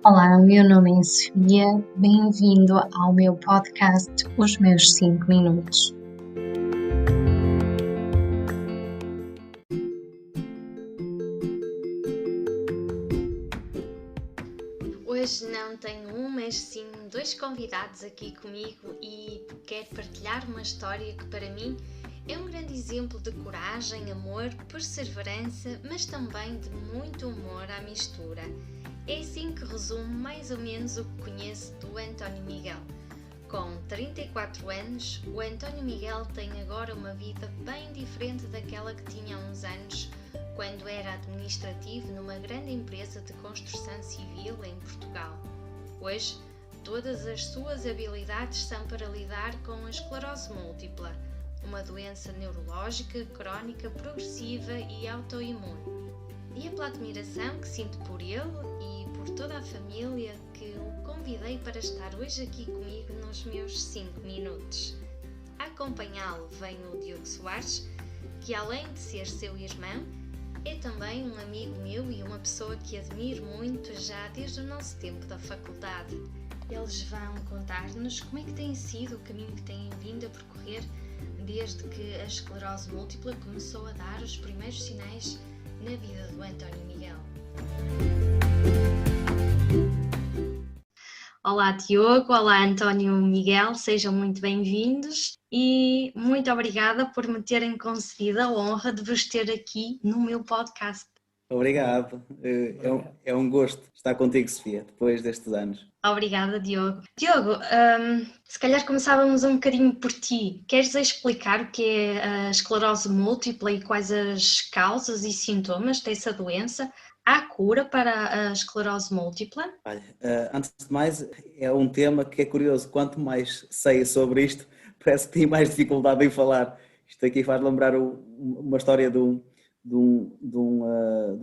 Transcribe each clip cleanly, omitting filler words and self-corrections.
Olá, o meu nome é Sofia, bem-vindo ao meu podcast Os Meus 5 Minutos. Hoje não tenho um, mas sim dois convidados aqui comigo e quero partilhar uma história que para mim é um grande exemplo de coragem, amor, perseverança, mas também de muito humor à mistura. É assim que resumo mais ou menos o que conheço do António Miguel. Com 34 anos, o António Miguel tem agora uma vida bem diferente daquela que tinha há uns anos, quando era administrativo numa grande empresa de construção civil em Portugal. Hoje, todas as suas habilidades são para lidar com a esclerose múltipla, uma doença neurológica, crónica, progressiva e autoimune. E é pela admiração que sinto por ele e por toda a família que o convidei para estar hoje aqui comigo nos meus 5 minutos. A acompanhá-lo vem o Diogo Soares, que além de ser seu irmão, é também um amigo meu e uma pessoa que admiro muito já desde o nosso tempo da faculdade. Eles vão contar-nos como é que tem sido o caminho que têm vindo a percorrer desde que a esclerose múltipla começou a dar os primeiros sinais na vida do António Miguel. Olá Diogo, olá António Miguel, sejam muito bem-vindos e muito obrigada por me terem concedido a honra de vos ter aqui no meu podcast. Obrigado, é um gosto estar contigo, Sofia, depois destes anos. Obrigada, Diogo. Diogo, se calhar começávamos um bocadinho por ti. Queres explicar o que é a esclerose múltipla e quais as causas e sintomas dessa doença? Há cura para a esclerose múltipla? Olha, antes de mais, é um tema que é curioso. Quanto mais sei sobre isto, parece que tenho mais dificuldade em falar. Isto aqui faz lembrar uma história de um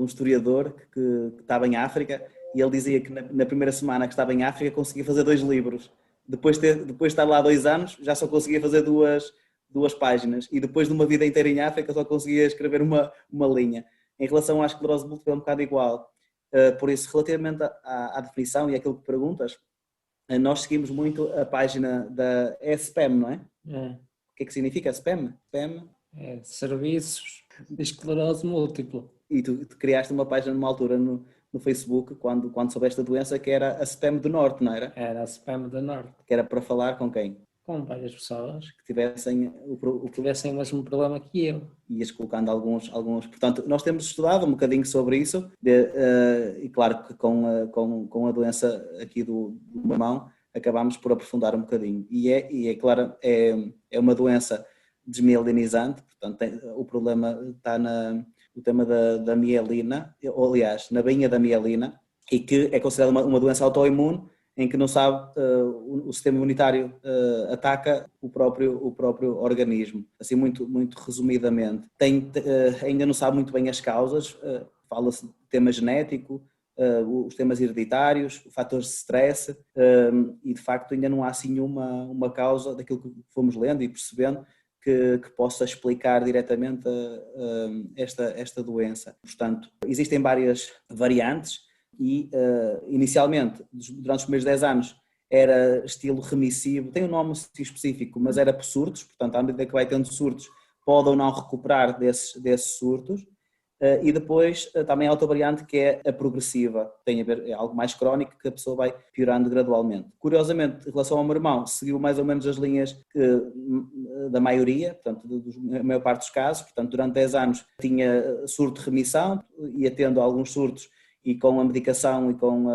historiador que estava em África, e ele dizia que na primeira semana que estava em África conseguia fazer 2 livros. Depois de estar lá 2 anos, já só conseguia fazer duas páginas. E depois de uma vida inteira em África, só conseguia escrever uma linha. Em relação à esclerose múltipla é um bocado igual. Por isso, relativamente à definição e àquilo que perguntas, nós seguimos muito a página da SPEM, não é? É. O que é que significa SPEM? SPEM? É Serviços de Esclerose Múltipla. E tu criaste uma página numa altura no Facebook, quando soubeste a doença, que era a SPEM do Norte, não era? Era a SPEM do Norte. Que era para falar com quem? Com várias pessoas Que tivessem que tivessem o mesmo problema que eu. Ias colocando alguns. Portanto, nós temos estudado um bocadinho sobre isso, e claro que com a doença aqui do mamão, acabámos por aprofundar um bocadinho. E é claro, é uma doença desmielinizante, portanto, o problema está no tema da mielina, ou aliás, na bainha da mielina, e que é considerada uma doença autoimune, em que não sabe, o sistema imunitário ataca o próprio organismo. Assim, muito, muito resumidamente. Ainda não sabe muito bem as causas, fala-se de tema genético, os temas hereditários, fatores de stress, e de facto ainda não há assim uma causa daquilo que fomos lendo e percebendo que possa explicar diretamente esta doença. Portanto, existem várias variantes e inicialmente, durante os primeiros 10 anos, era estilo remissivo, tem um nome específico, mas era por surtos, portanto, à medida que vai tendo surtos, pode ou não recuperar desses surtos. E depois também há outra variante que é a progressiva, tem a ver, é algo mais crónico, que a pessoa vai piorando gradualmente. Curiosamente, em relação ao meu irmão, seguiu mais ou menos as linhas da maioria, portanto, da maior parte dos casos. Portanto, durante 10 anos tinha surto de remissão, ia tendo alguns surtos, e com a medicação e com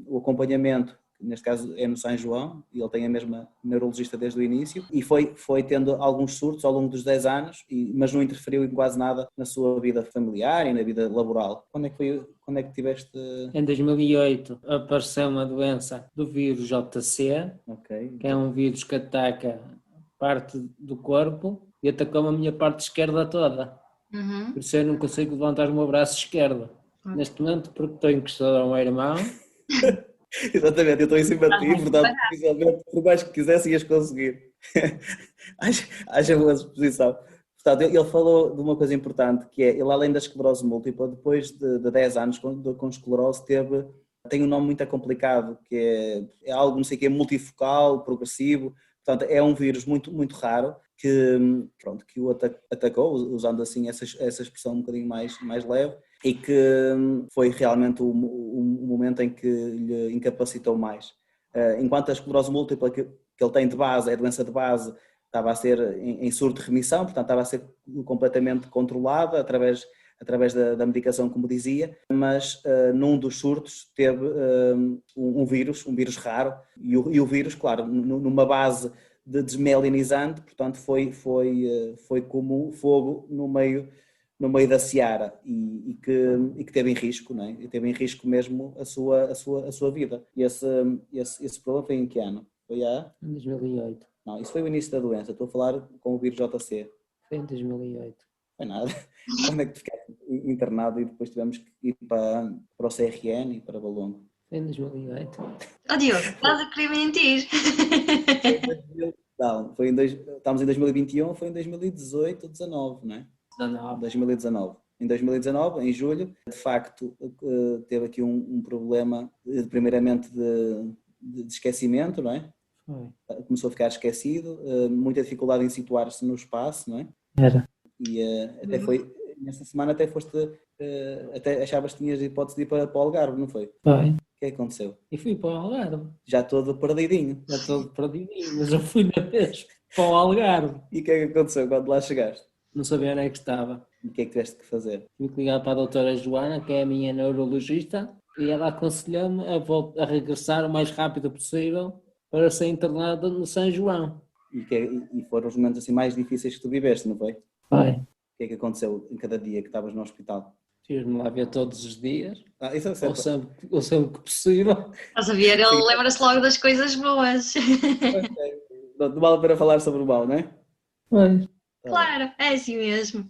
o acompanhamento, neste caso é no São João, e ele tem a mesma neurologista desde o início, e foi tendo alguns surtos ao longo dos 10 anos, mas não interferiu em quase nada na sua vida familiar e na vida laboral. Quando é que tiveste? Em 2008 apareceu uma doença do vírus JC, que é um vírus que ataca parte do corpo e atacou a minha parte esquerda toda. Por isso eu não consigo levantar o meu braço esquerdo. Neste momento, porque estou encostado ao meu irmão. Exatamente, eu estou em cima de ti, portanto, visualmente, por mais que quisesse, ias conseguir. Haja boa disposição. Portanto, ele falou de uma coisa importante, que é, ele além da esclerose múltipla, depois de 10 anos com esclerose, teve tem um nome muito complicado, que é algo, não sei o que, multifocal, progressivo. Portanto, é um vírus muito, muito raro que o atacou, usando assim essa expressão um bocadinho mais leve, e que foi realmente o momento em que lhe incapacitou mais. Enquanto a esclerose múltipla que ele tem de base, é a doença de base, estava a ser em surto de remissão, portanto estava a ser completamente controlada através da medicação, como dizia, mas num dos surtos teve um vírus raro, e o vírus, claro, numa base de desmelinizante, portanto foi como fogo no meio da seara, e que teve em risco, não é? E teve em risco mesmo a sua vida. E esse problema foi em que ano? Foi em 2008. Não, isso foi o início da doença, estou a falar com o vírus JC. Foi em 2008. Foi nada. Como é que tu ficaste internado e depois tivemos que ir para o CRN e para Valongo? Foi em 2008. Oh Diogo, estás a querer mentir? Não, estamos em 2021, foi em 2018 ou 2019, não é? 2019. Em 2019, em julho, de facto, teve aqui um problema, primeiramente de esquecimento, não é? Foi. Começou a ficar esquecido, muita dificuldade em situar-se no espaço, não é? Era. E até foi, nessa semana até foste, até achavas que tinhas hipótese de ir para o Algarve, não foi? Foi. O que é que aconteceu? E fui para o Algarve. Já todo perdidinho. Mas eu fui na vez para o Algarve. E o que é que aconteceu quando lá chegaste? Não sabia onde é que estava. E o que é que tiveste que fazer? Tive que ligar para a doutora Joana, que é a minha neurologista, e ela aconselhou-me a regressar o mais rápido possível para ser internado no São João. E foram os momentos assim mais difíceis que tu viveste, não foi? Foi. O que é que aconteceu em cada dia que estavas no hospital? Fiz-me lá ver todos os dias, Isso é certo. ou sempre que possível. Estás a ver? Ele lembra-se logo das coisas boas. Não vale a pena falar sobre o mal, não é? Pois. Claro, é assim mesmo.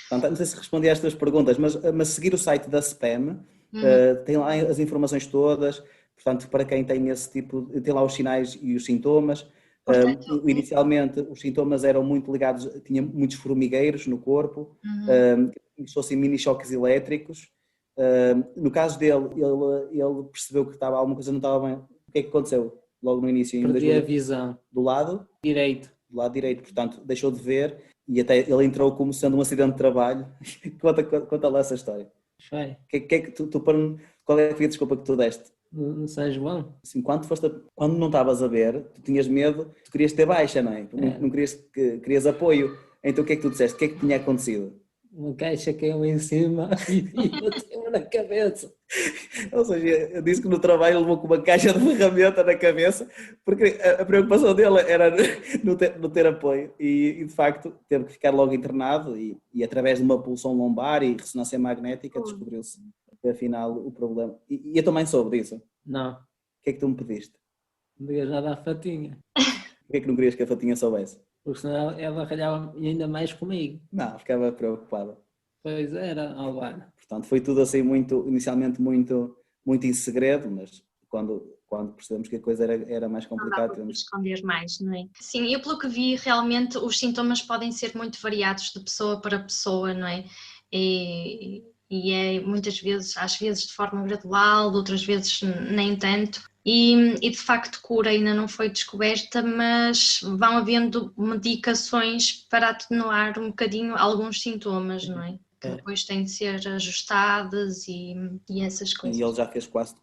Portanto, não sei se respondi às tuas perguntas, mas seguir o site da SPEM, tem lá as informações todas, portanto, para quem tem esse tipo, tem lá os sinais e os sintomas. Inicialmente os sintomas eram muito ligados, tinha muitos formigueiros no corpo, começou assim mini choques elétricos. No caso dele, ele percebeu que alguma coisa não estava bem. O que é que aconteceu logo no início? Perdi a visão. Do lado direito. Do lado direito, portanto, deixou de ver, e até ele entrou como sendo um acidente de trabalho. Conta lá essa história. Foi. Qual é que foi a desculpa que tu deste? No São João. Assim, quando não estavas a ver, tu tinhas medo, tu querias ter baixa, não é? Não querias apoio. Então o que é que tu disseste? O que é que tinha acontecido? Uma caixa caiu em cima e bateu-me na cabeça. Ou seja, eu disse que no trabalho ele levou com uma caixa de ferramenta na cabeça, porque a preocupação dele era não ter apoio, e de facto teve que ficar logo internado, e através de uma pulsão lombar e ressonância magnética descobriu-se afinal o problema. E a tua mãe soube disso? Não. O que é que tu me pediste? Não digas nada à Fatinha. Porquê é que não querias que a Fatinha soubesse? Porque senão ela ralhava ainda mais comigo. Não, ficava preocupada. Pois era, Albano. Portanto, foi tudo assim inicialmente muito em segredo, mas quando percebemos que a coisa era mais complicada... Não dá para esconder mais, não é? Sim, eu pelo que vi, realmente os sintomas podem ser muito variados de pessoa para pessoa, não é? E é muitas vezes, às vezes de forma gradual, outras vezes nem tanto. E de facto cura ainda não foi descoberta, mas vão havendo medicações para atenuar um bocadinho alguns sintomas, não é? Que depois têm de ser ajustadas e essas coisas. E ele já fez quase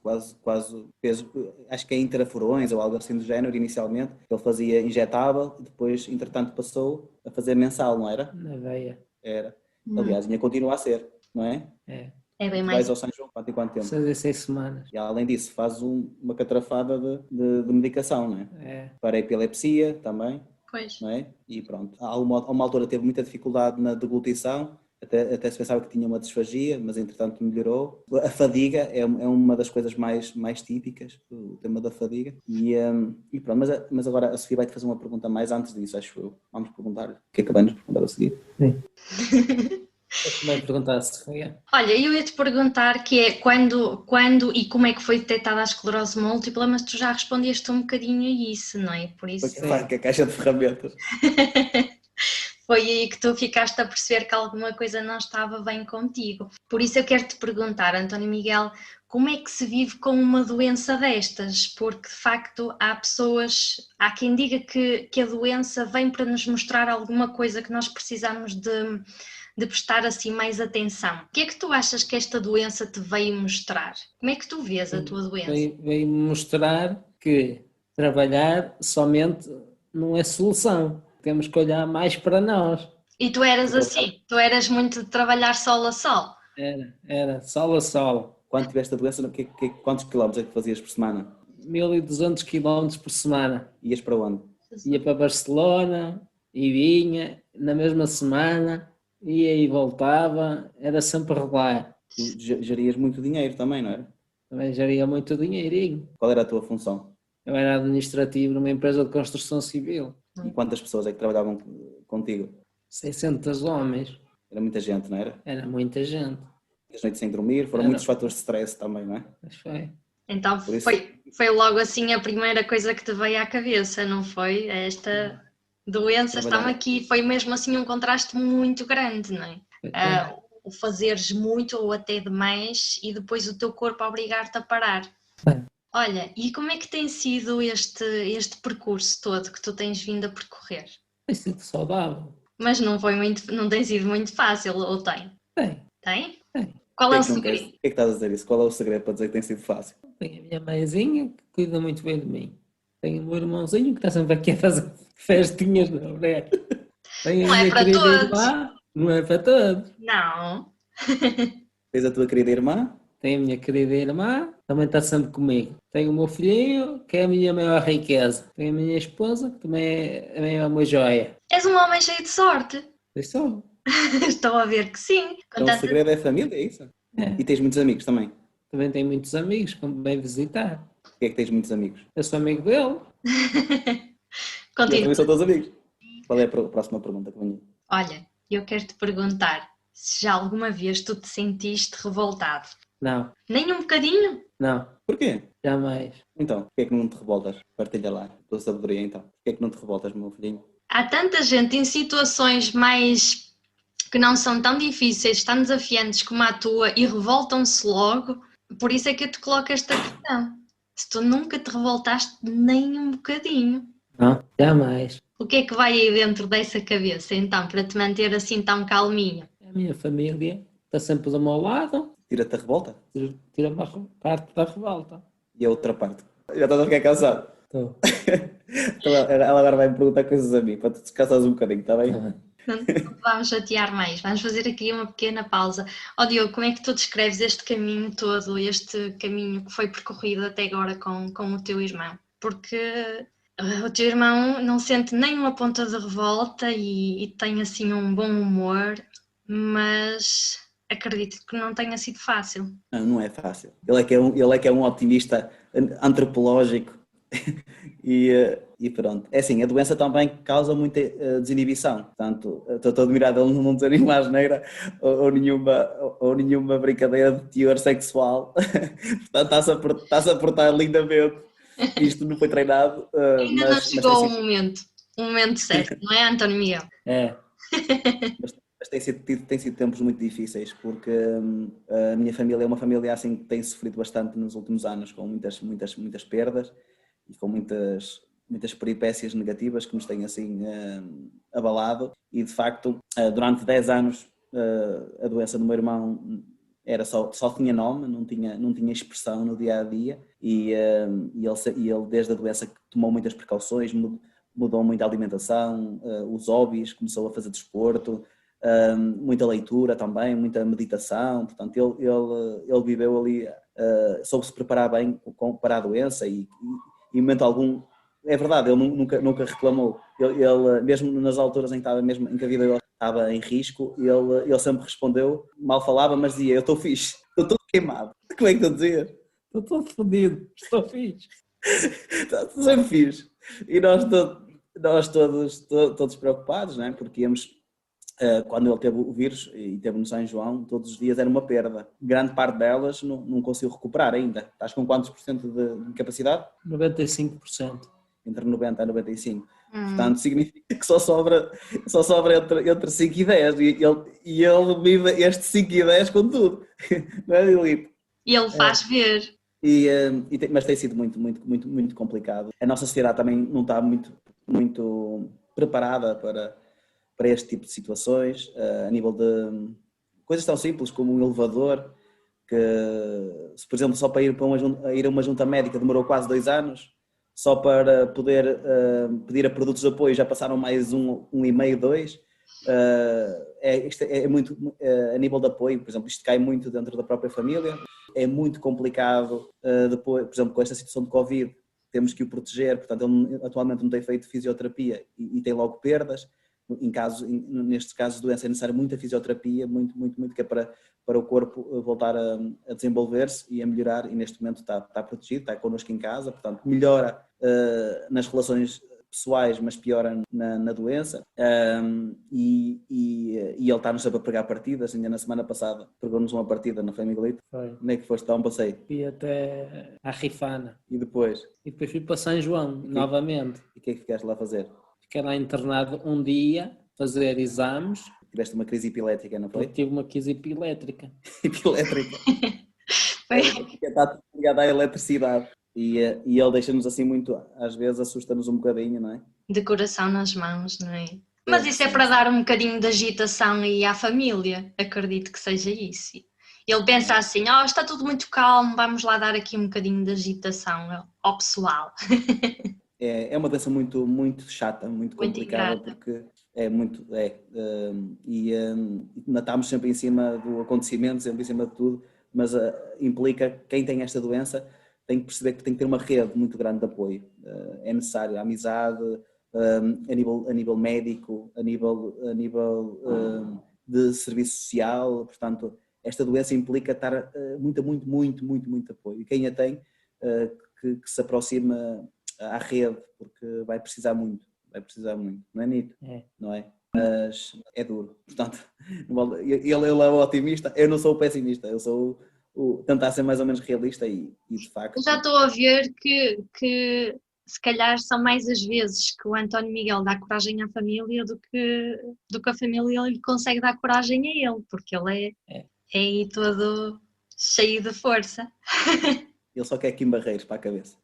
fez, acho que é interferões ou algo assim do género inicialmente. Ele fazia injetável, depois entretanto passou a fazer mensal, não era? Na veia. Era. Aliás, ainda continua a ser, não é? É. É bem mais. Vais ao São João quanto tempo? 6 semanas. E além disso, faz uma catrafada de medicação, não é? É. Para a epilepsia também. Pois. Não é? E pronto. A uma altura teve muita dificuldade na deglutição, até se pensava que tinha uma disfagia, mas entretanto melhorou. A fadiga é uma das coisas mais típicas, o tema da fadiga. E pronto, mas agora a Sofia vai-te fazer uma pergunta mais antes disso, acho eu. Vamos perguntar-lhe. O que é que vai-nos perguntar a seguir? Sim. Vai perguntar a Sofia. Olha, eu ia-te perguntar que é quando e como é que foi detectada a esclerose múltipla, mas tu já respondeste um bocadinho a isso, não é? Por isso... Que a caixa de ferramentas. foi aí que tu ficaste a perceber que alguma coisa não estava bem contigo. Por isso eu quero te perguntar, António Miguel, como é que se vive com uma doença destas? Porque de facto há quem diga que a doença vem para nos mostrar alguma coisa que nós precisamos de prestar assim mais atenção. O que é que tu achas que esta doença te veio mostrar? Como é que tu vês a tua doença? Veio mostrar que trabalhar somente não é solução. Temos que olhar mais para nós. E tu eras assim? Tu eras muito de trabalhar sol a sol? Era sol a sol. Quando tiveste a doença, quantos quilómetros é que fazias por semana? 1200 quilómetros por semana. Ias para onde? Ia para Barcelona e vinha na mesma semana, ia e voltava, era sempre regular. Tu gerias muito dinheiro também, não era? Também geria muito dinheirinho. Qual era a tua função? Eu era administrativo numa empresa de construção civil. E quantas pessoas é que trabalhavam contigo? 600 homens. Era muita gente, não era? Era muita gente. As noites sem dormir, foram muitos fatores de stress também, não é? Mas foi. Então foi logo assim a primeira coisa que te veio à cabeça, não foi? Esta doença está-me aqui, foi mesmo assim um contraste muito grande, não é? O fazeres muito ou até demais e depois o teu corpo a obrigar-te a parar. Olha, e como é que tem sido este percurso todo que tu tens vindo a percorrer? Tem sido saudável. Mas não tem sido muito fácil, ou tem? Tem. Tem? Tem. Qual é o segredo? O que é que estás a dizer isso? Qual é o segredo para dizer que tem sido fácil? Tenho a minha mãezinha que cuida muito bem de mim. Tenho o meu irmãozinho que está sempre aqui a fazer festinhas na orelha. Não é para todos. Irmã. Não é para todos. Não. Tens a tua querida irmã? Tenho a minha querida irmã, também está sempre comigo. Tenho o meu filhinho, que é a minha maior riqueza. Tenho a minha esposa, que também é uma joia. És um homem cheio de sorte. Eu sou. Estou a ver que sim. Então o segredo é a família, é isso? É. E tens muitos amigos também? Também tenho muitos amigos que me vêm visitar. Porquê é que tens muitos amigos? Eu sou amigo dele. Eu também sou teus amigos. Qual é a próxima pergunta que venho? Olha, eu quero te perguntar se já alguma vez tu te sentiste revoltado. Não. Nem um bocadinho? Não. Porquê? Jamais. Então, porquê é que não te revoltas? Partilha lá a tua sabedoria então. Porquê é que não te revoltas, meu filhinho? Há tanta gente em situações mais que não são tão difíceis, tão desafiantes como a tua e revoltam-se logo. Por isso é que eu te coloco esta questão. Se tu nunca te revoltaste nem um bocadinho. Não, jamais. O que é que vai aí dentro dessa cabeça então para te manter assim tão calminho? A minha família está sempre do meu lado. Tira-te a revolta? Tira-me a parte da revolta. E a outra parte? Já estás a ficar cansado? Estou. Então, ela agora vai me perguntar coisas a mim, para tu descansares um bocadinho, está bem? Não vamos chatear mais, vamos fazer aqui uma pequena pausa. Ó Diogo, como é que tu descreves este caminho todo, este caminho que foi percorrido até agora com o teu irmão? Porque o teu irmão não sente nem uma ponta de revolta e tem assim um bom humor, mas acredito que não tenha sido fácil. Não é fácil. Ele é que é um optimista antropológico e pronto. É assim, a doença também causa muita desinibição. Portanto, estou admirado ele não ter nenhuma asneira ou nenhuma brincadeira de teor sexual. Portanto, está-se a portar lindamente. Isto não foi treinado. Ainda não chegou o momento certo, não é, António Miguel? É. Mas tem sido tempos muito difíceis, porque a minha família é uma família assim que tem sofrido bastante nos últimos anos, com muitas perdas e com muitas peripécias negativas que nos têm assim abalado. E de facto, durante 10 anos, a doença do meu irmão era só tinha nome, não tinha expressão no dia a dia, e ele desde a doença tomou muitas precauções, mudou muito a alimentação, os hobbies, começou a fazer desporto, muita leitura também, muita meditação. Portanto, ele viveu ali, soube-se preparar bem para a doença e em momento algum, é verdade, ele nunca reclamou. Ele mesmo nas alturas em que a vida dele estava em risco, ele sempre respondeu, mal falava, mas dizia: eu estou fixe, estou todo queimado. Como é que estou a dizer? Estou todo fodido, estou fixe. Estou sempre fixe. E nós todos preocupados, não é? Porque íamos, quando ele teve o vírus e teve no São João, todos os dias era uma perda. Grande parte delas não conseguiu recuperar ainda. Estás com quantos por cento de capacidade? 95%. Entre 90% a 95%. Portanto, significa que só sobra entre 5 e 10. E ele vive este 5 e 10 com tudo. Não é, Lilith? E ele faz ver. Mas tem sido muito, muito, muito, muito complicado. A nossa sociedade também não está muito, muito preparada para este tipo de situações, a nível de coisas tão simples como um elevador, que, se, por exemplo, só para ir a uma junta médica demorou quase 2 anos, só para poder pedir a produtos de apoio já passaram mais um e meio, 2. Isto é muito a nível de apoio, por exemplo, isto cai muito dentro da própria família, é muito complicado depois, por exemplo, com esta situação de Covid, temos que o proteger, portanto ele atualmente não tem feito fisioterapia e tem logo perdas. Nestes casos de doença é necessária muita fisioterapia, muito, muito, muito, que é para o corpo voltar a desenvolver-se e a melhorar, e neste momento está protegido, está connosco em casa, portanto melhora nas relações pessoais, mas piora na doença, e ele está-nos sempre a pregar partidas. Ainda na semana passada pregou-nos uma partida na Family. Nem que foste dar um passeio. Fui até à Rifana. E depois fui para São João, novamente. E o que é que ficaste lá a fazer? Fiquei lá internado um dia, fazer exames. Tiveste uma crise epilétrica, não foi? Eu tive uma crise epilétrica. Epilétrica. Está ligado à eletricidade. E ele deixa-nos assim muito, às vezes assusta-nos um bocadinho, não é? De coração nas mãos, não é? Mas isso é para dar um bocadinho de agitação aí à família, acredito que seja isso. Ele pensa assim, está tudo muito calmo, vamos lá dar aqui um bocadinho de agitação ao pessoal. É uma doença muito, muito chata, muito complicada, porque ainda estamos sempre em cima do acontecimento, sempre em cima de tudo, mas implica quem tem esta doença tem que perceber que tem que ter uma rede muito grande de apoio. É necessário a amizade, a nível médico, a nível de serviço social. Portanto, esta doença implica estar muito apoio. E quem a tem, que se aproxima à rede, porque vai precisar muito, não é, Nito? Não é? Mas é duro. Portanto, ele é o otimista, eu não sou o pessimista, eu sou tentar ser mais ou menos realista e de facto... Já estou a ver que se calhar são mais as vezes que o António Miguel dá coragem à família do que a família lhe consegue dar coragem a ele, porque ele é aí todo cheio de força. Ele só quer Barreiros para a cabeça.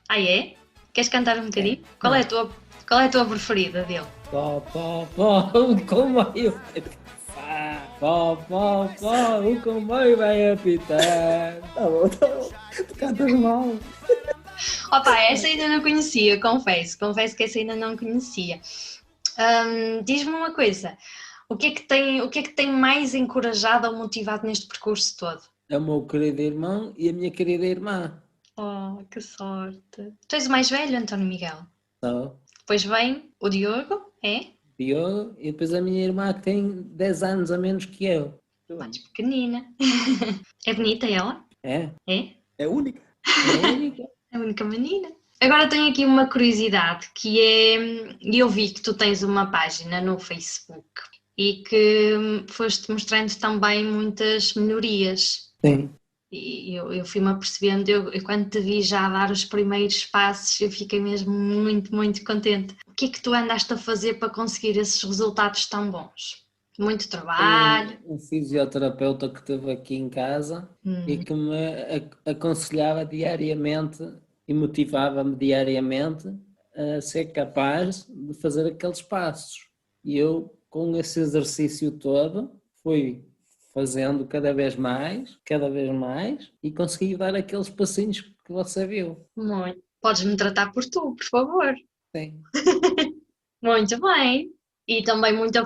Ah, é? Queres cantar um bocadinho? Qual é a tua preferida dele? Pó, o comboio o comboio vai apitar. Tá bom. Tu cantas mal. Opa, essa ainda não conhecia, confesso que essa ainda não conhecia. Diz-me uma coisa, o que é que tem mais encorajado ou motivado neste percurso todo? É o meu querido irmão e a minha querida irmã. Oh, que sorte. Tu és o mais velho, António Miguel? Sou. Depois vem o Diogo, é? Diogo, e depois a minha irmã que tem 10 anos a menos que eu. Mais pequenina. É bonita ela? É. É? É única. É a única menina. Agora tenho aqui uma curiosidade, que é, eu vi que tu tens uma página no Facebook e que foste mostrando também muitas melhorias. Sim. E eu fui-me apercebendo, eu quando te vi já dar os primeiros passos, eu fiquei mesmo muito, muito contente. O que é que tu andaste a fazer para conseguir esses resultados tão bons? Muito trabalho? Um fisioterapeuta que teve aqui em casa e que me aconselhava diariamente e motivava-me diariamente a ser capaz de fazer aqueles passos. E eu, com esse exercício todo, fui fazendo cada vez mais, e consegui dar aqueles passinhos que você viu. Muito. Podes-me tratar por tu, por favor. Sim. Muito bem. E também muita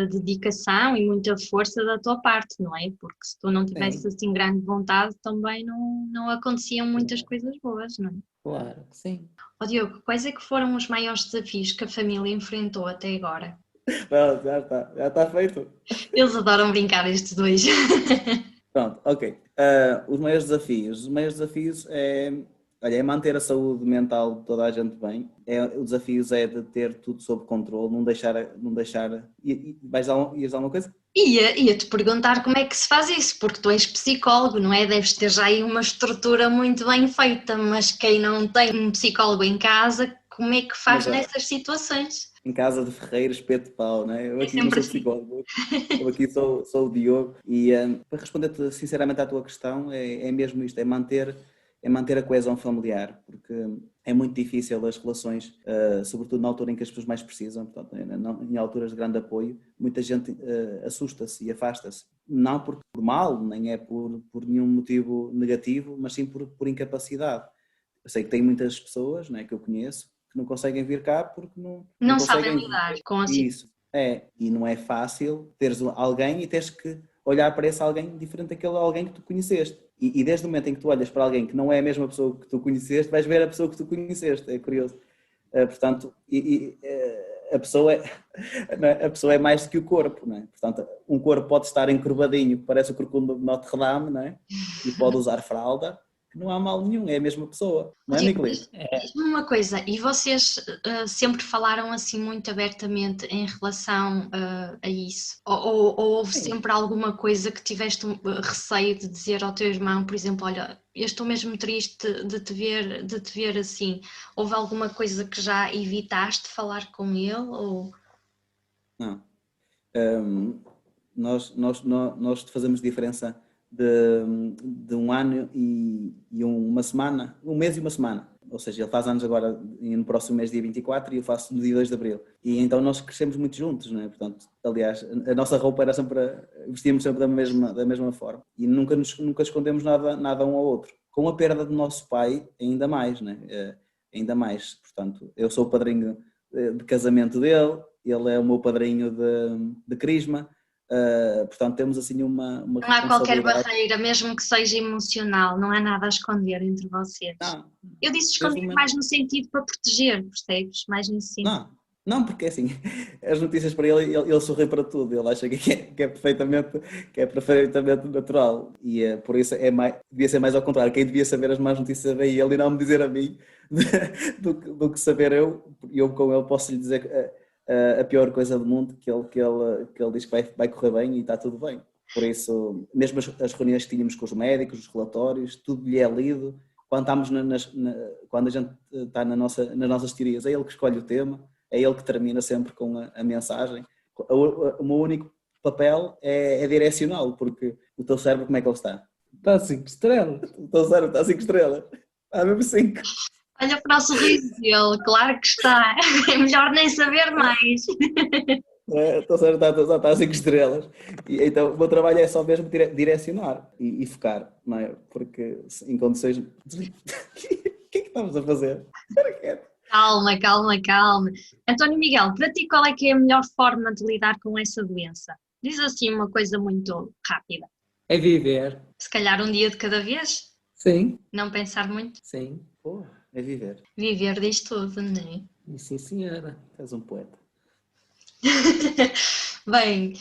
dedicação e muita força da tua parte, não é? Porque se tu não tivesse assim grande vontade, também não aconteciam muitas coisas boas, não é? Claro que sim. Diogo, quais é que foram os maiores desafios que a família enfrentou até agora? Não, já está feito. Eles adoram brincar, estes dois. Pronto, ok. Os maiores desafios é manter a saúde mental de toda a gente bem. O desafio é de ter tudo sob controle, não deixar. Ias dar alguma coisa? Ia-te perguntar como é que se faz isso, porque tu és psicólogo, não é? Deves ter já aí uma estrutura muito bem feita, mas quem não tem um psicólogo em casa, como é que faz Mas, nessas situações. em casa de ferreiro, espeto de pau, não é? Eu aqui não sempre sou assim. psicólogo, eu aqui sou o Diogo e para responder-te sinceramente à tua questão é mesmo isto, é manter a coesão familiar, porque é muito difícil as relações, sobretudo na altura em que as pessoas mais precisam, portanto, em alturas de grande apoio, muita gente assusta-se e afasta-se. Não por mal, nem é por nenhum motivo negativo, mas sim por incapacidade. Eu sei que tem muitas pessoas, né, que eu conheço, que não conseguem vir cá porque não Não sabem conseguem lidar com a situação. isso. E não é fácil teres alguém e teres que olhar para esse alguém diferente daquele alguém que tu conheceste. E desde o momento em que tu olhas para alguém que não é a mesma pessoa que tu conheceste, vais ver a pessoa que tu conheceste, é curioso. Portanto, a pessoa é mais do que o corpo, não é? Portanto, um corpo pode estar encurvadinho, parece o corcunda de Notre Dame, não é? E pode usar fralda, que não há mal nenhum, é a mesma pessoa, não é, Nicolino? Diz-me uma coisa, e vocês sempre falaram assim muito abertamente em relação a isso? Ou houve sempre alguma coisa que tiveste receio de dizer ao teu irmão, por exemplo, olha, eu estou mesmo triste de te ver assim? Houve alguma coisa que já evitaste falar com ele? Ou... Não. Nós fazemos diferença de um ano e uma semana, um mês e uma semana. Ou seja, ele faz anos agora no próximo mês, dia 24, e eu faço no dia 2 de abril. E então nós crescemos muito juntos, não é? Portanto, aliás, a nossa roupa era sempre, vestíamos sempre da mesma forma. E nunca escondemos nada um ao outro. Com a perda do nosso pai, ainda mais, não é? Ainda mais. Portanto, eu sou o padrinho de casamento dele, ele é o meu padrinho de crisma. Portanto, temos assim uma Não há qualquer responsabilidade. barreira, mesmo que seja emocional, não há nada a esconder entre vocês. Não, Eu disse desde o esconder momento. mais no sentido para proteger, percebes? Mais nesse sentido. Não, porque assim, as notícias para ele sorri para tudo, ele acha que é perfeitamente natural e por isso devia ser mais ao contrário, quem devia saber as más notícias é ele e não me dizer a mim do que saber eu com ele posso lhe dizer a pior coisa do mundo, que ele diz que vai correr bem e está tudo bem. Por isso, mesmo as reuniões que tínhamos com os médicos, os relatórios, tudo lhe é lido. Quando quando a gente está nas nossas teorias, é ele que escolhe o tema, é ele que termina sempre com a mensagem. O meu único papel é direcioná-lo, porque o teu cérebro, como é que ele está? Está 5 estrelas. O teu cérebro está 5 estrelas. Está mesmo 5. Olha para o sorriso dele, claro que está. É melhor nem saber mais. O teu cérebro está a 5 estrelas. E, então o meu trabalho é só mesmo direcionar e focar, não é? Porque em condições... O que é que estamos a fazer? Espera quieto. Calma. António Miguel, para ti qual é que é a melhor forma de lidar com essa doença? Diz assim uma coisa muito rápida. É viver. Se calhar um dia de cada vez? Sim. Não pensar muito? Sim. É viver. Viver diz tudo, não é? Sim, senhora. És um poeta. Bem,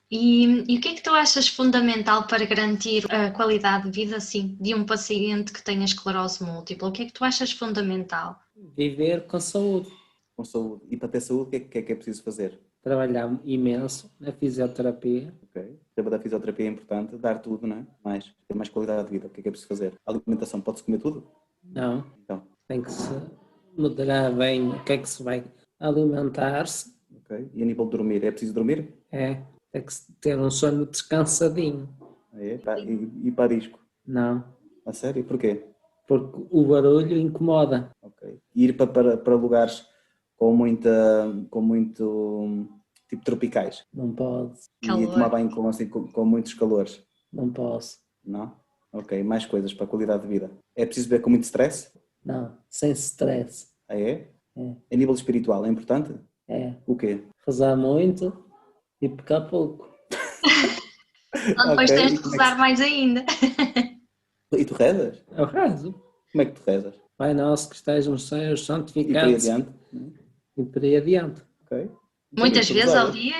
e o que é que tu achas fundamental para garantir a qualidade de vida, assim, de um paciente que tenha esclerose múltipla? O que é que tu achas fundamental? Viver com saúde. Com saúde. E para ter saúde, o que é preciso fazer? Trabalhar imenso na fisioterapia. Ok. O tema da fisioterapia é importante, dar tudo, não é? Ter mais qualidade de vida. O que é preciso fazer? A alimentação, pode-se comer tudo? Não. Então. Tem que se moderar bem o que é que se vai alimentar-se. Ok. E a nível de dormir, é preciso dormir? Tem que ter um sono descansadinho. E para disco? Não. A sério? Porquê? Porque o barulho incomoda. Ok. E ir para lugares com muito tipo tropicais? Não pode. Calor. E tomar banho com muitos calores? Não posso. Não? Ok. Mais coisas para a qualidade de vida. É preciso beber com muito stress? Não. Sem stress. É? É. A nível espiritual é importante? É. O quê? Rezar muito e pecar pouco. Então depois tens de rezar mais ainda. E tu rezas? Eu rezo. Como é que tu rezas? Pai nosso que estás nos céus, E por aí santificado. adiante? E por aí adiante. Ok. Muitas vezes ao dia?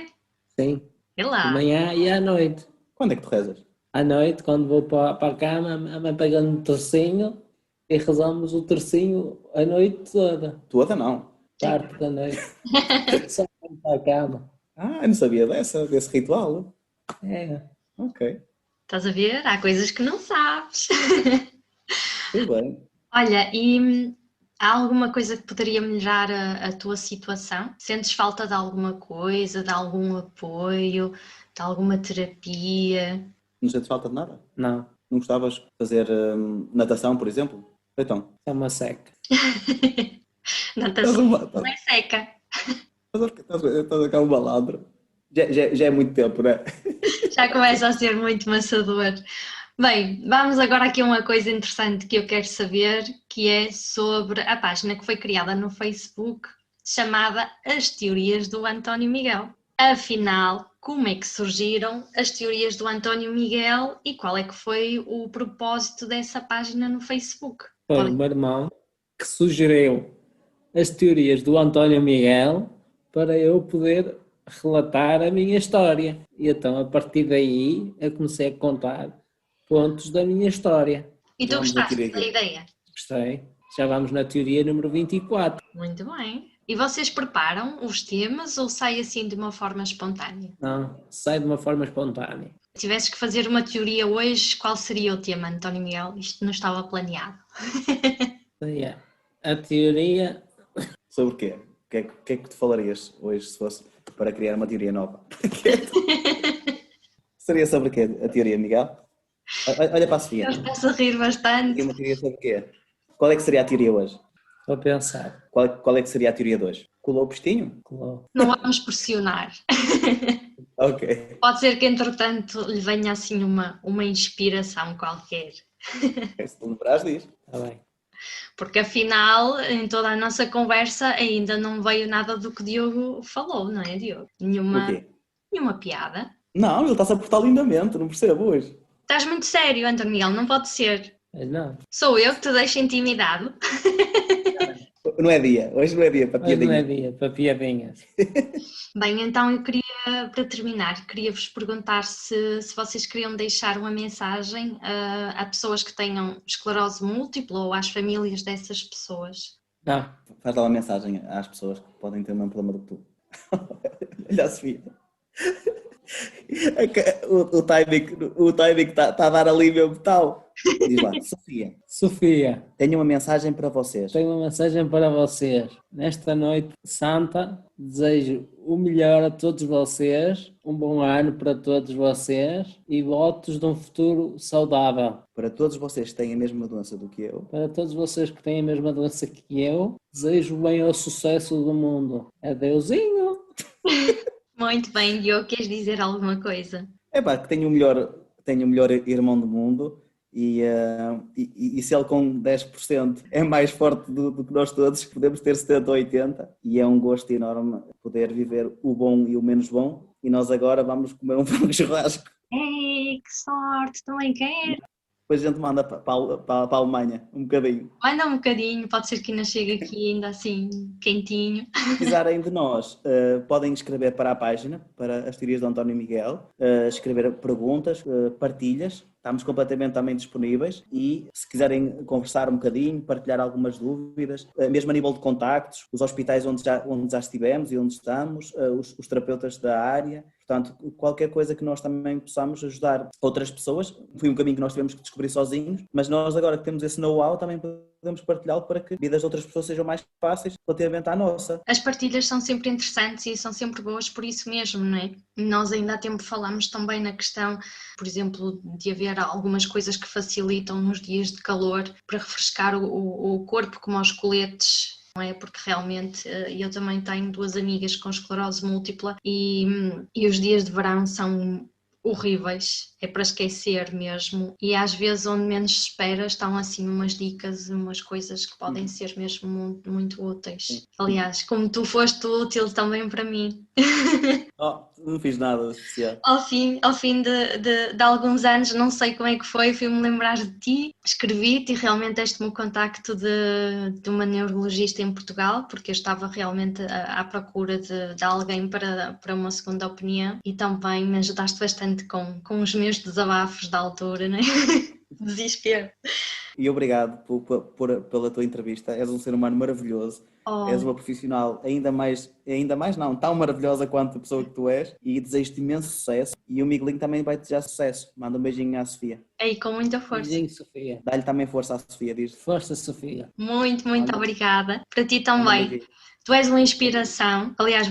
Sim. Sei De lá. manhã e à noite. Quando é que tu rezas? À noite, quando vou para a cama, a mãe pega um tercinho e rezamos o tercinho a noite toda. Toda não. Parte da noite. Só para a cama. Eu não sabia desse ritual. É. Ok. Estás a ver? Há coisas que não sabes. Tudo bem. Olha, e Há alguma coisa que poderia melhorar a tua situação? Sentes falta de alguma coisa, de algum apoio, de alguma terapia? Não sentes falta de nada? Não, Não gostavas de fazer natação, por exemplo? Então, é uma seca. Natação não é seca. estás a cá uma ladra. Já é muito tempo, não é? Já começa a ser muito maçador. Bem, vamos agora aqui a uma coisa interessante que eu quero saber, que é sobre a página que foi criada no Facebook, chamada As Teorias do António Miguel. Afinal, como é que surgiram as teorias do António Miguel e qual é que foi o propósito dessa página no Facebook? Foi o meu irmão que sugeriu as teorias do António Miguel para eu poder relatar a minha história. E então, a partir daí, eu comecei a contar pontos da minha história. E tu gostaste da ideia? Gostei. Já vamos na teoria número 24. Muito bem. E vocês preparam os temas ou sai assim de uma forma espontânea? Não, sai de uma forma espontânea. Se tivesses que fazer uma teoria hoje, qual seria o tema, António Miguel? Isto não estava planeado. A teoria... Sobre o quê? O que é que tu falarias hoje se fosse para criar uma teoria nova? Seria sobre o quê a teoria, Miguel? Olha para a Sofia. Eu posso rir bastante. Uma teoria sobre o quê? Qual é que seria a teoria hoje? Estou a pensar. Qual é que seria a teoria de hoje? Colou o pestinho? Colou. Não vamos pressionar. Ok. Pode ser que, entretanto, lhe venha assim uma inspiração qualquer. Se te lembrares disso. Está bem. Porque, afinal, em toda a nossa conversa ainda não veio nada do que Diogo falou, não é, Diogo? Nenhuma piada. Não, ele está-se a portar lindamente, não percebo hoje. Estás muito sério, António Miguel, não pode ser. Mas não. Sou eu que te deixo intimidado. Não é dia, hoje não é dia para piadinhas. Hoje não é dia para piadinhas. Bem, então eu queria, para terminar, queria-vos perguntar se vocês queriam deixar uma mensagem a pessoas que tenham esclerose múltipla ou às famílias dessas pessoas. Não. Faz lá uma mensagem às pessoas que podem ter o mesmo problema do que tu. Olha a Sofia. O timing está a dar ali mesmo tal. Diz lá, Sofia, tenho uma mensagem para vocês. Tenho uma mensagem para vocês. Nesta noite santa, desejo o melhor a todos vocês, um bom ano para todos vocês e votos de um futuro saudável. Para todos vocês que têm a mesma doença do que eu. Para todos vocês que têm a mesma doença que eu, desejo o maior sucesso do mundo. Adeusinho! Muito bem, Diogo, queres dizer alguma coisa? É pá, que tenho o melhor irmão do mundo e se ele com 10% é mais forte do que nós todos, podemos ter 70 ou 80 e é um gosto enorme poder viver o bom e o menos bom e nós agora vamos comer um frango churrasco. Ei, que sorte, também quero! Depois a gente manda para a Alemanha, um bocadinho. Manda um bocadinho, pode ser que ainda chegue aqui ainda assim, quentinho. Se precisarem de nós, podem escrever para a página, para as teorias do António Miguel, escrever perguntas, partilhas, estamos completamente também disponíveis e se quiserem conversar um bocadinho, partilhar algumas dúvidas, mesmo a nível de contactos, os hospitais onde já estivemos e onde estamos, os terapeutas da área, portanto, qualquer coisa que nós também possamos ajudar outras pessoas, foi um caminho que nós tivemos que descobrir sozinhos, mas nós agora que temos esse know-how também podemos partilhá-lo para que a vida das outras pessoas sejam mais fáceis relativamente à nossa. As partilhas são sempre interessantes e são sempre boas por isso mesmo, não é? Nós ainda há tempo falámos também na questão, por exemplo, de haver algumas coisas que facilitam nos dias de calor para refrescar o corpo, como os coletes, não é? Porque realmente eu também tenho 2 amigas com esclerose múltipla e os dias de verão são horríveis, é para esquecer mesmo e às vezes onde menos se espera estão assim umas dicas, umas coisas que podem ser mesmo muito, muito úteis. Aliás, como tu foste útil também para mim. Não fiz nada especial. Ao fim de alguns anos, não sei como é que foi, fui-me lembrar de ti, escrevi-te e realmente deste-me o contacto de uma neurologista em Portugal, porque eu estava realmente à procura de alguém para uma segunda opinião e também me ajudaste bastante com os meus desabafos da altura, né? Desespero. E obrigado pela tua entrevista, és um ser humano maravilhoso. És uma profissional ainda mais não, tão maravilhosa quanto a pessoa que tu és, e desejo-te imenso sucesso, e o Miguelinho também vai desejar sucesso. Manda um beijinho à Sofia. Aí, com muita força. Beijinho, Sofia. Dá-lhe também força à Sofia, diz. Força, Sofia. Muito obrigada. Para ti também. Tu és uma inspiração. Aliás,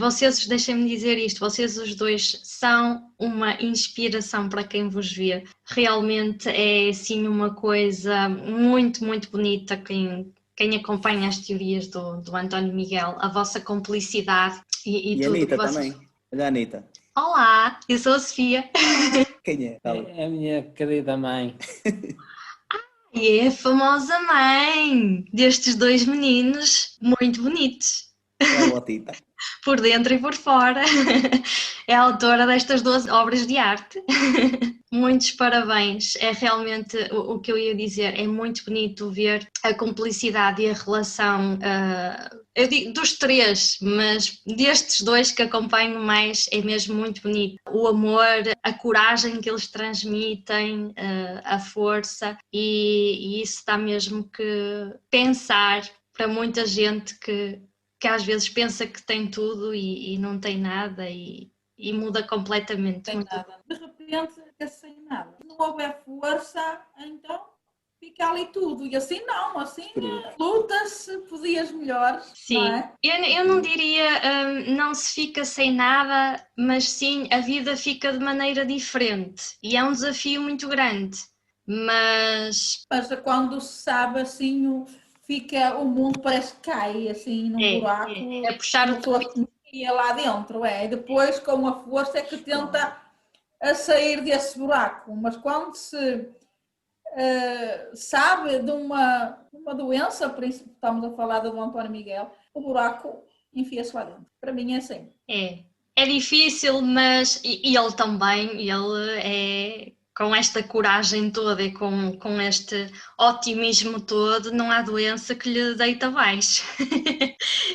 deixem-me dizer isto, vocês os dois são uma inspiração para quem vos vê. Realmente é assim uma coisa muito bonita quem acompanha as teorias do António Miguel, a vossa cumplicidade e tudo. E a Anitta também. Olha a Anitta. Olá, eu sou a Sofia. Quem é? É a minha querida mãe. E é a famosa mãe destes dois meninos muito bonitos. É a Lotita. Por dentro e por fora. É a autora destas 12 obras de arte. Muitos parabéns. É realmente o que eu ia dizer. É muito bonito ver a cumplicidade e a relação, eu digo dos três, mas destes dois que acompanho mais, é mesmo muito bonito. O amor, a coragem que eles transmitem, a força, e isso dá mesmo que pensar para muita gente que às vezes pensa que tem tudo e não tem nada e muda completamente. Tem nada. De repente fica sem nada. Se não houver força, então fica ali tudo. E assim não, assim luta-se por dias melhores. Sim, não é? Eu não diria não se fica sem nada, mas sim a vida fica de maneira diferente e é um desafio muito grande. Mas quando se sabe assim, o mundo parece que cai assim num buraco. É puxar o tapete lá dentro, E depois com a força é que tenta a sair desse buraco. Mas quando se sabe de uma doença, por isso estamos a falar do António Miguel, o buraco enfia-se lá dentro. Para mim é assim. É difícil, mas e ele também, ele é com esta coragem toda e com este otimismo todo, não há doença que lhe deite abaixo.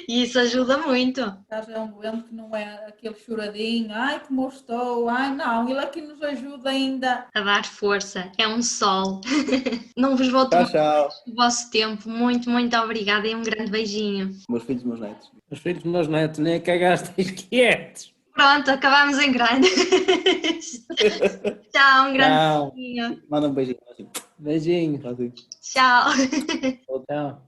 E isso ajuda muito. É um doente que não é aquele choradinho, ai como eu estou, ai não, ele é que nos ajuda ainda. A dar força, é um sol. Não vos vou tomar o vosso tempo, muito obrigada e um grande beijinho. Meus filhos, meus netos. Os filhos, meus netos, nem cagaste quietos. Pronto, acabámos em grande. Tchau, um grande beijinho. Manda um beijinho. Beijinho. Tchau. Tchau.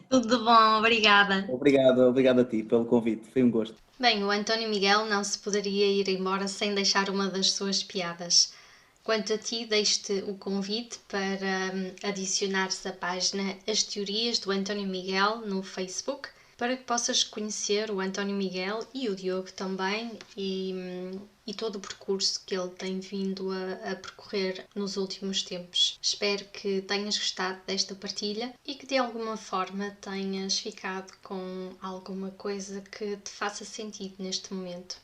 Tudo bom, obrigada. Obrigado a ti pelo convite, foi um gosto. Bem, o António Miguel não se poderia ir embora sem deixar uma das suas piadas. Quanto a ti, deixo-te o convite para adicionares à página As Teorias do António Miguel no Facebook, para que possas conhecer o António Miguel e o Diogo também e todo o percurso que ele tem vindo a percorrer nos últimos tempos. Espero que tenhas gostado desta partilha e que de alguma forma tenhas ficado com alguma coisa que te faça sentido neste momento.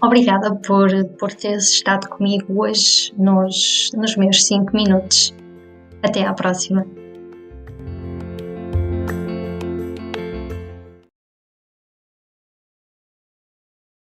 Obrigada por teres estado comigo hoje nos meus 5 minutos. Até à próxima.